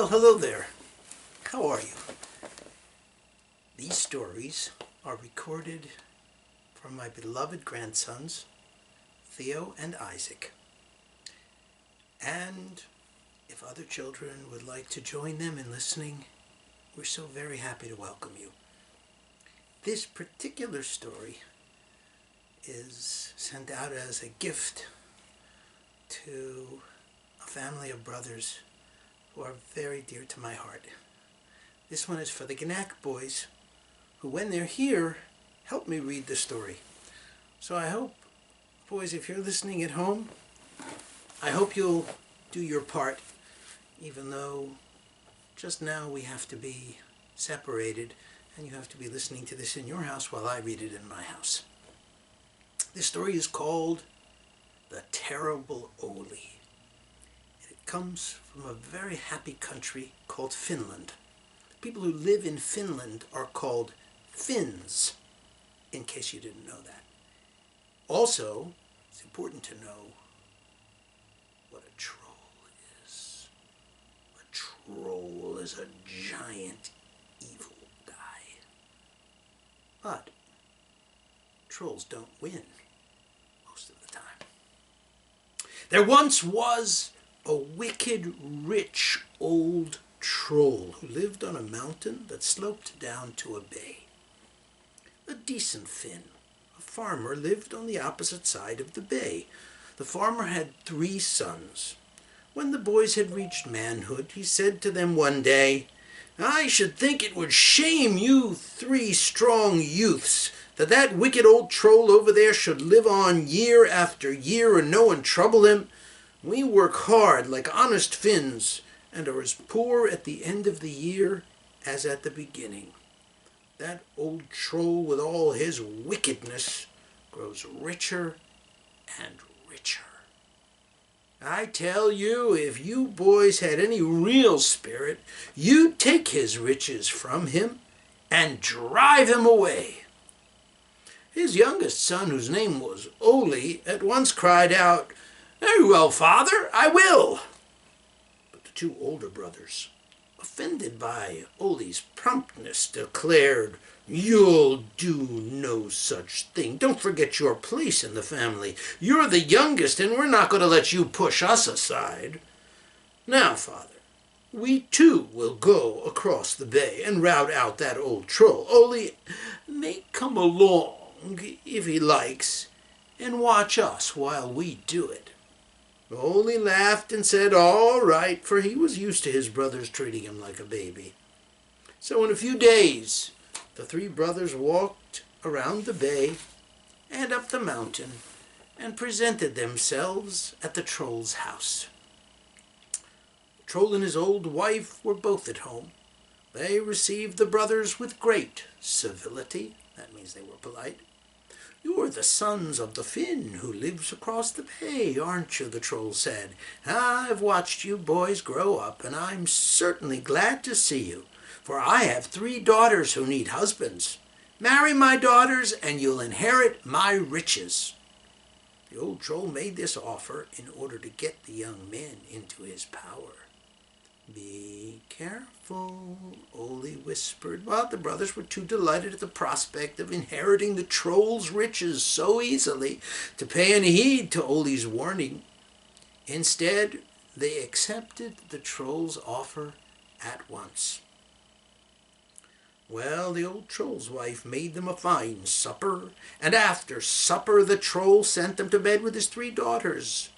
Well, hello there. How are you? These stories are recorded from my beloved grandsons, Theo and Isaac. And if other children would like to join them in listening, we're so very happy to welcome you. This particular story is sent out as a gift to a family of brothers who are very dear to my heart. This one is for the Gnack boys, who when they're here, help me read the story. So I hope, boys, if you're listening at home, I hope you'll do your part, even though just now we have to be separated and you have to be listening to this in your house while I read it in my house. This story is called The Terrible Olli. It comes from a very happy country called Finland. People who live in Finland are called Finns, in case you didn't know that. Also, it's important to know what a troll is. A troll is a giant evil guy. But trolls don't win most of the time. There once was a wicked rich old troll who lived on a mountain that sloped down to a bay. A decent Finn, a farmer, lived on the opposite side of the bay. The farmer had 3 sons. When the boys had reached manhood, he said to them one day, "I should think it would shame you 3 strong youths that wicked old troll over there should live on year after year and no one trouble him. We work hard like honest Finns and are as poor at the end of the year as at the beginning. That old troll with all his wickedness grows richer and richer. I tell you, if you boys had any real spirit, you'd take his riches from him and drive him away." His youngest son, whose name was Olli, at once cried out, "Very well, father, I will." But the 2 older brothers, offended by Olli's promptness, declared, "You'll do no such thing. Don't forget your place in the family. You're the youngest, and we're not going to let you push us aside. Now, father, we too will go across the bay and rout out that old troll. Olli may come along if he likes and watch us while we do it." Olli laughed and said all right, for he was used to his brothers treating him like a baby. So in a few days, the 3 brothers walked around the bay and up the mountain and presented themselves at the troll's house. The troll and his old wife were both at home. They received the brothers with great civility. That means they were polite. "You're the sons of the Finn who lives across the bay, aren't you?" the troll said. "I've watched you boys grow up, and I'm certainly glad to see you, for I have 3 daughters who need husbands. Marry my daughters, and you'll inherit my riches." The old troll made this offer in order to get the young men into his power. "Be careful," Olli whispered, but the brothers were too delighted at the prospect of inheriting the troll's riches so easily to pay any heed to Olli's warning. Instead, they accepted the troll's offer at once. Well, the old troll's wife made them a fine supper, and after supper the troll sent them to bed with his 3 daughters.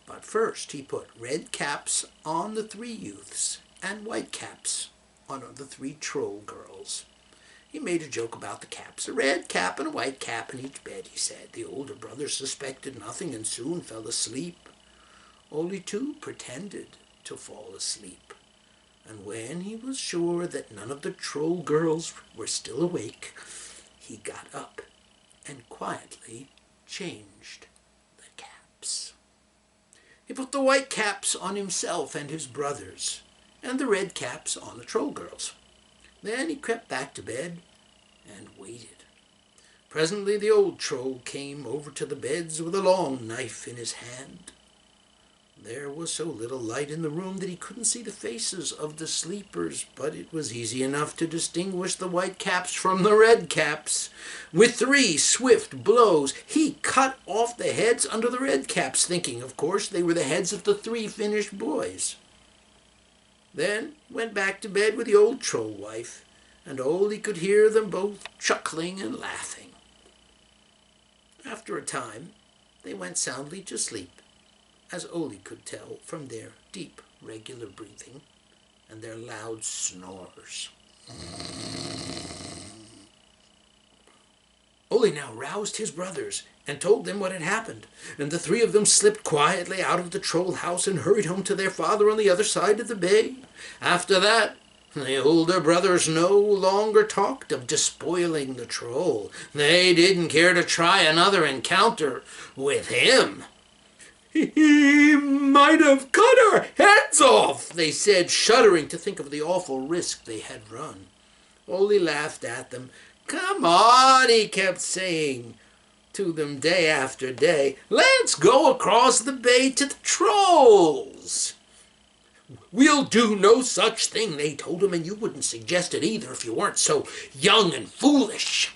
But first he put red caps on the 3 youths and white caps on the 3 troll girls. He made a joke about the caps, a red cap and a white cap in each bed, he said. The older brothers suspected nothing and soon fell asleep. Olli too pretended to fall asleep, and when he was sure that none of the troll girls were still awake, he got up and quietly changed the caps. He put the white caps on himself and his brothers, and the red caps on the troll girls. Then he crept back to bed and waited. Presently the old troll came over to the beds with a long knife in his hand. There was so little light in the room that he couldn't see the faces of the sleepers, but it was easy enough to distinguish the white caps from the red caps. With 3 swift blows, he cut off the heads under the red caps, thinking, of course, they were the heads of the 3 finished boys. Then went back to bed with the old troll wife, and Olli could hear them both chuckling and laughing. After a time, they went soundly to sleep, as Olli could tell from their deep, regular breathing and their loud snores. Olli now roused his brothers and told them what had happened, and the 3 of them slipped quietly out of the troll house and hurried home to their father on the other side of the bay. After that, the older brothers no longer talked of despoiling the troll. They didn't care to try another encounter with him. "He might have cut our heads off," they said, shuddering to think of the awful risk they had run. Olli laughed at them. "Come on," he kept saying to them day after day. "Let's go across the bay to the trolls." "We'll do no such thing," they told him, "and you wouldn't suggest it either if you weren't so young and foolish."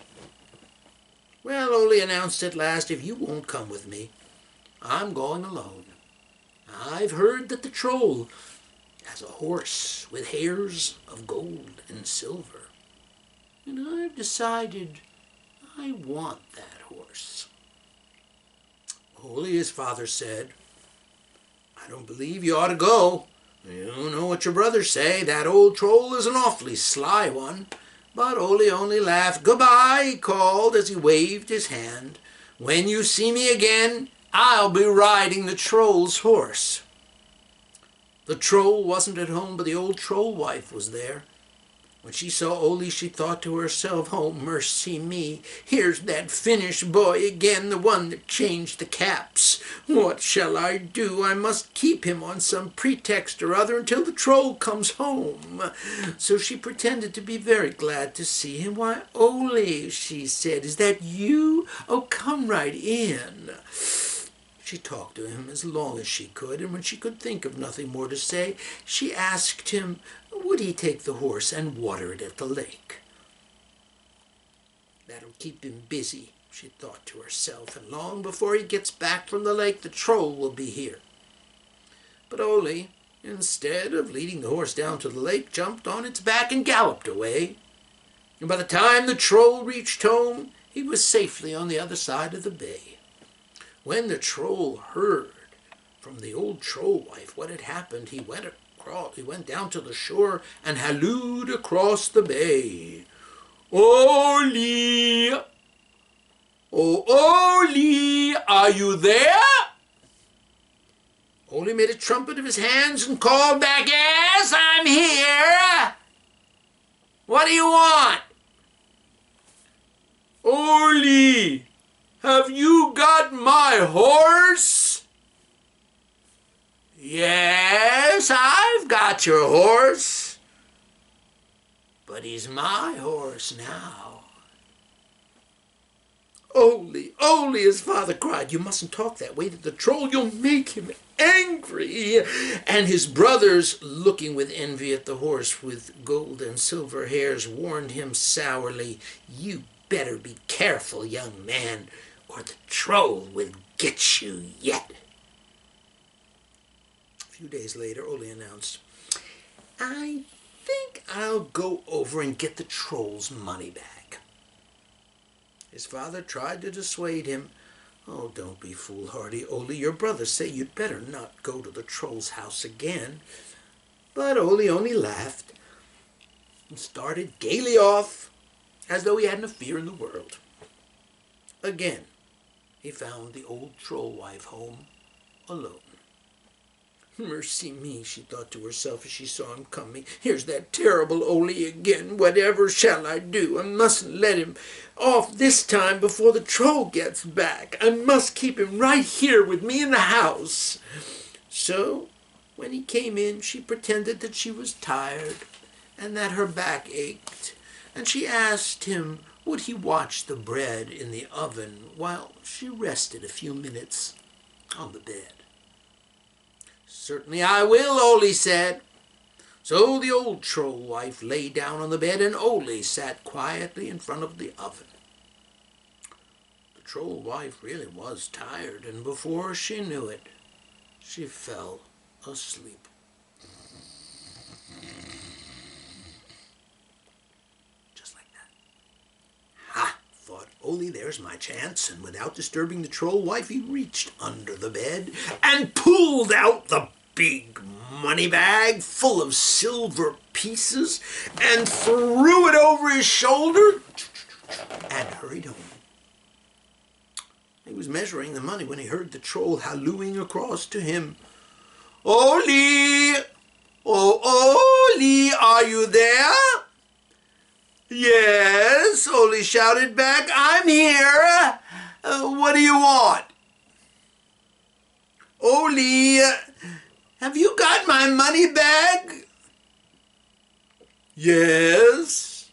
"Well," Olli announced at last, "if you won't come with me, I'm going alone. I've heard that the troll has a horse with hairs of gold and silver, and I've decided I want that horse." Olli, his father, said, "I don't believe you ought to go. You know what your brothers say. That old troll is an awfully sly one." But Olli only laughed. "Goodbye," he called as he waved his hand. "When you see me again, I'll be riding the troll's horse." The troll wasn't at home, but the old troll wife was there. When she saw Olli, she thought to herself, "Oh, mercy me, here's that Finnish boy again, the one that changed the caps. What shall I do? I must keep him on some pretext or other until the troll comes home." So she pretended to be very glad to see him. "Why, Olli," she said, "is that you? Oh, come right in." She talked to him as long as she could, and when she could think of nothing more to say, she asked him, would he take the horse and water it at the lake? "That'll keep him busy," she thought to herself, "and long before he gets back from the lake, the troll will be here." But Olli, instead of leading the horse down to the lake, jumped on its back and galloped away. And by the time the troll reached home, he was safely on the other side of the bay. When the troll heard from the old troll wife what had happened, he went down to the shore and hallooed across the bay. "Olli! Oh, Olli, are you there?" Olli made a trumpet of his hands and called back, "Yes, I'm here. What do you want?" "Olli, have you got my horse?" "Yes, I've got your horse, but he's my horse now." "Olli, Olli," his father cried, "you mustn't talk that way to the troll. You'll make him angry." And his brothers, looking with envy at the horse with gold and silver hairs, warned him sourly, "You better be careful, young man, or the troll will get you yet." A few days later, Olli announced, "I think I'll go over and get the troll's money back." His father tried to dissuade him. "Oh, don't be foolhardy, Olli. Your brothers say you'd better not go to the troll's house again." But Olli only laughed and started gaily off as though he hadn't a fear in the world. Again, he found the old troll wife home alone. "Mercy me," she thought to herself as she saw him coming. "Here's that terrible Olli again. Whatever shall I do? I mustn't let him off this time before the troll gets back. I must keep him right here with me in the house." So, when he came in, she pretended that she was tired and that her back ached, and she asked him would he watch the bread in the oven while she rested a few minutes on the bed. "Certainly I will," Olli said. So the old troll wife lay down on the bed, and Olli sat quietly in front of the oven. The troll wife really was tired, and before she knew it, she fell asleep. Just like that. Ha! Thought Olli, there's my chance, and without disturbing the troll wife, he reached under the bed and pulled out the big money bag full of silver pieces and threw it over his shoulder and hurried home. He was measuring the money when he heard the troll hallooing across to him. "Olli! Oh, Olli, are you there?" "Yes," Olli shouted back, "I'm here. What do you want?" "Olli, have you got my money bag?" "Yes,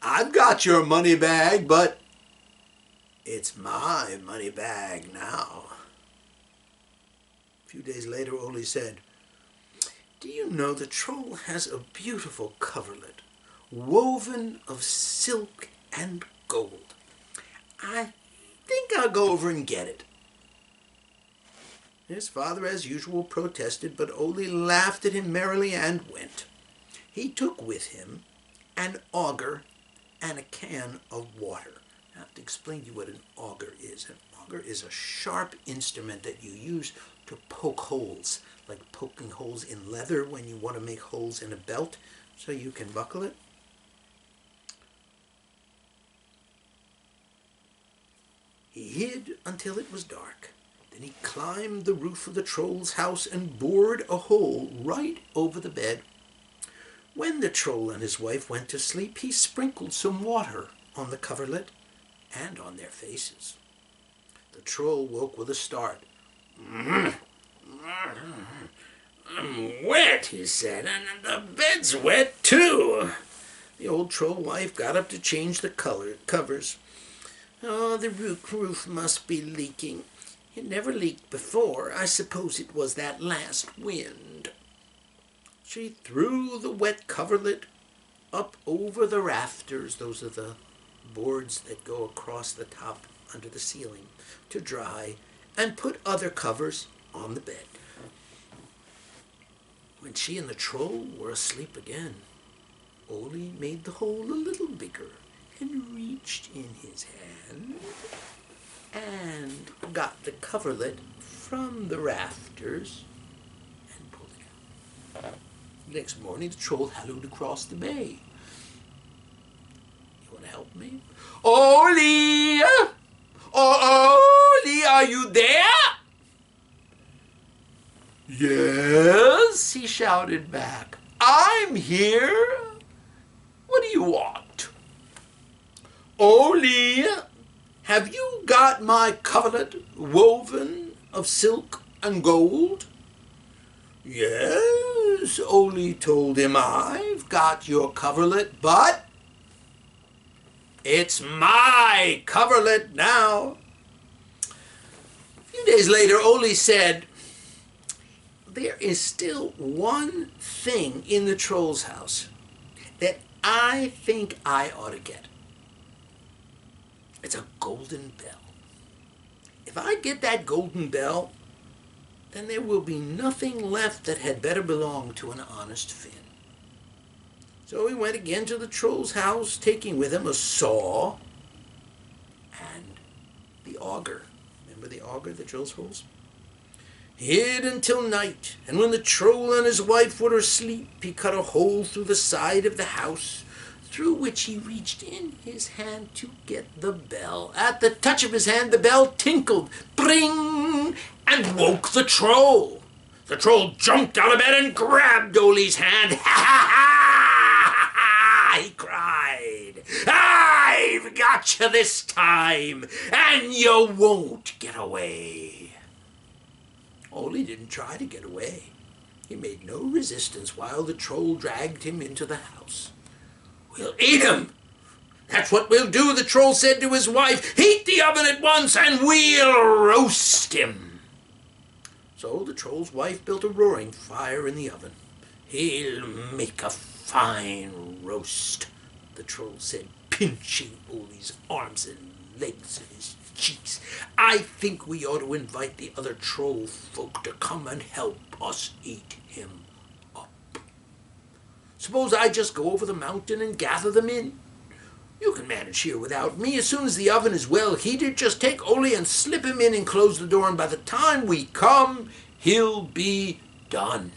I've got your money bag, but it's my money bag now." A few days later, Olli said, "Do you know the troll has a beautiful coverlet, woven of silk and gold? I think I'll go over and get it." His father, as usual, protested, but Olli laughed at him merrily and went. He took with him an auger and a can of water. I have to explain to you what an auger is. An auger is a sharp instrument that you use to poke holes, like poking holes in leather when you want to make holes in a belt so you can buckle it. He hid until it was dark. Then he climbed the roof of the troll's house and bored a hole right over the bed. When the troll and his wife went to sleep, he sprinkled some water on the coverlet and on their faces. The troll woke with a start. "I'm wet," he said, "and the bed's wet too." The old troll wife got up to change the covers. "Oh, the roof must be leaking. It never leaked before. I suppose it was that last wind." She threw the wet coverlet up over the rafters, those are the boards that go across the top under the ceiling, to dry, and put other covers on the bed. When she and the troll were asleep again, Olli made the hole a little bigger and reached in his hand and got the coverlet from the rafters and pulled it out. Next morning, the troll hallooed across the bay. "You want to help me?" "Olli! Oh, Olli, are you there?" "Yes," he shouted back. "I'm here. What do you want?" "Olli, have you got my coverlet woven of silk and gold?" "Yes," Olli told him, "I've got your coverlet, but it's my coverlet now." A few days later, Olli said, "There is still one thing in the troll's house that I think I ought to get. It's a golden bell. If I get that golden bell, then there will be nothing left that had better belong to an honest Finn." So he went again to the troll's house, taking with him a saw and the auger. Remember the auger that drills holes? He hid until night, and when the troll and his wife were asleep, he cut a hole through the side of the house, through which he reached in his hand to get the bell. At the touch of his hand, the bell tinkled, bring, and woke the troll. The troll jumped out of bed and grabbed Olli's hand. "Ha ha ha ha!" he cried. "I've got you this time, and you won't get away." Olli didn't try to get away. He made no resistance while the troll dragged him into the house. "We'll eat him. That's what we'll do," the troll said to his wife. "Heat the oven at once and we'll roast him." So the troll's wife built a roaring fire in the oven. "He'll make a fine roast," the troll said, pinching Olli's arms and legs and his cheeks. "I think we ought to invite the other troll folk to come and help us eat him up. Suppose I just go over the mountain and gather them in? You can manage here without me. As soon as the oven is well heated, just take Olli and slip him in and close the door, and by the time we come, he'll be done."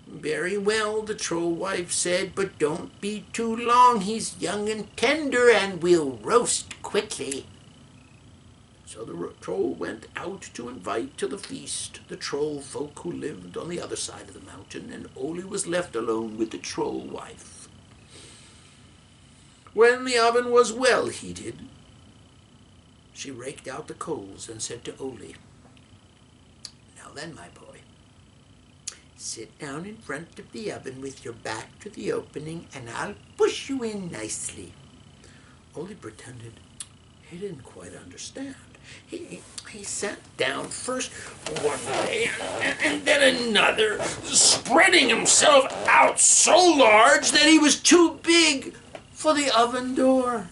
"Very well," the troll wife said, "but don't be too long. He's young and tender and will roast quickly." So the troll went out to invite to the feast the troll folk who lived on the other side of the mountain, and Olli was left alone with the troll wife. When the oven was well heated, she raked out the coals and said to Olli, "Now then, my boy, sit down in front of the oven with your back to the opening, and I'll push you in nicely." Olli pretended he didn't quite understand. He sat down first one way and then another, spreading himself out so large that he was too big for the oven door.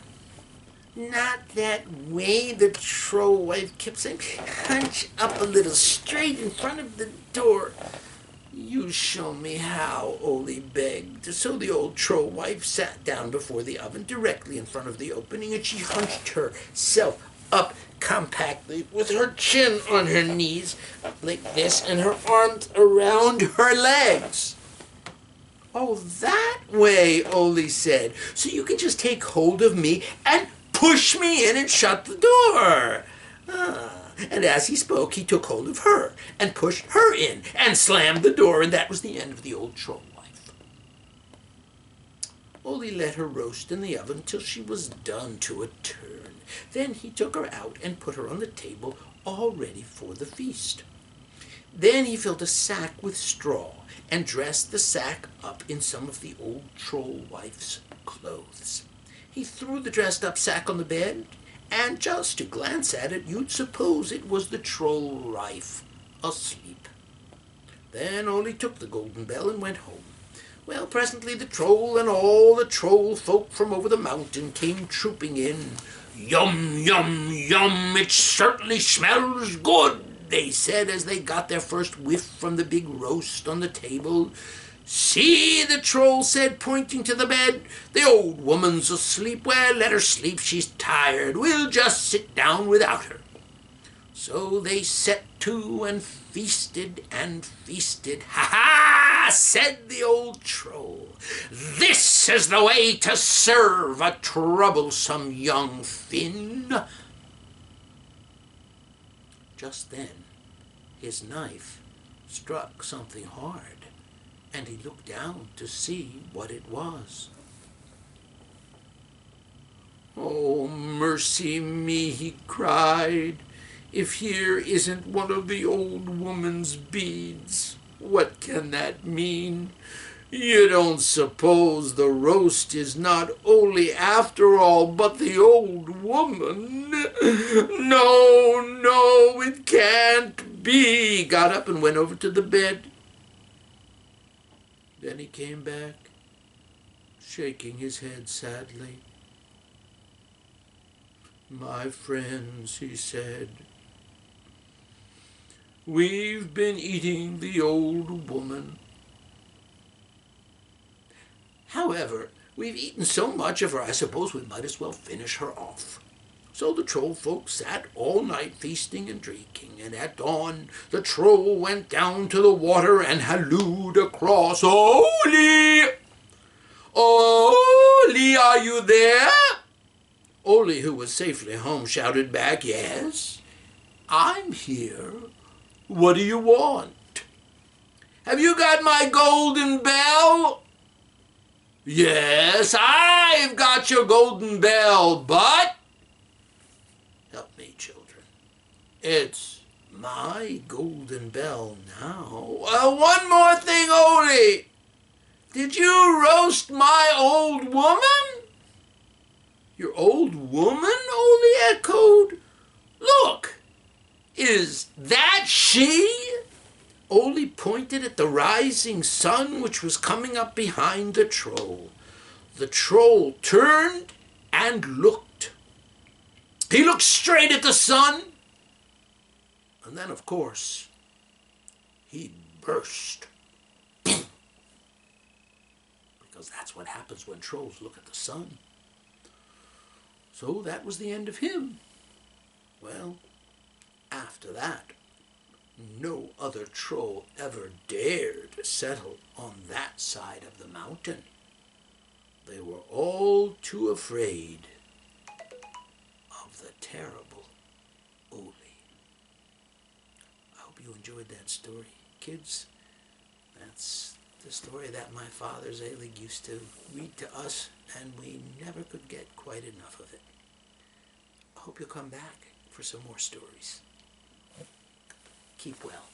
"Not that way," the troll wife kept saying. "Hunch up a little straight in front of the door." "You show me how," Olli begged. So the old troll wife sat down before the oven directly in front of the opening, and she hunched herself up compactly with her chin on her knees like this and her arms around her legs. "Oh, that way," Olli said. "So you can just take hold of me and push me in and shut the door." And as he spoke, he took hold of her and pushed her in and slammed the door, and that was the end of the old troll wife. Olli let her roast in the oven till she was done to a turn. Then he took her out and put her on the table, all ready for the feast. Then he filled a sack with straw and dressed the sack up in some of the old troll wife's clothes. He threw the dressed-up sack on the bed, and just to glance at it, you'd suppose it was the troll wife asleep. Then Olli took the golden bell and went home. Well, presently the troll and all the troll folk from over the mountain came trooping in. "Yum, yum, yum, it certainly smells good," they said as they got their first whiff from the big roast on the table. "See," the troll said, pointing to the bed, "the old woman's asleep. Well, let her sleep, she's tired. We'll just sit down without her." So they set to and feasted and feasted. "Ha-ha!" said the old troll. "This is the way to serve a troublesome young Finn." Just then, his knife struck something hard, and he looked down to see what it was. "Oh, mercy me," he cried, "if here isn't one of the old woman's beads. What can that mean? You don't suppose the roast is not Olli after all, but the old woman? No, no, it can't be." He got up and went over to the bed. Then he came back, shaking his head sadly. "My friends," he said, "we've been eating the old woman. However, we've eaten so much of her, I suppose we might as well finish her off." So the troll folk sat all night feasting and drinking, and at dawn the troll went down to the water and hallooed across, "Olli! Olli, are you there?" Olli, who was safely home, shouted back, "Yes, I'm here. What do you want?" "Have you got my golden bell?" "Yes, I've got your golden bell, but..." Help me, children. It's my golden bell now. One more thing, Olli. Did you roast my old woman?" "Your old woman?" Olli echoed. "Look, Is that she? Olli pointed at the rising sun which was coming up behind the troll. The troll turned and looked. He looked straight at the sun, and then, of course, he burst. Because that's what happens when trolls look at the sun. So that was the end of him. Well, after that, no other troll ever dared settle on that side of the mountain. They were all too afraid of the terrible Olli. I hope you enjoyed that story, kids. That's the story that my father Zelig used to read to us, and we never could get quite enough of it. I hope you'll come back for some more stories. Keep well.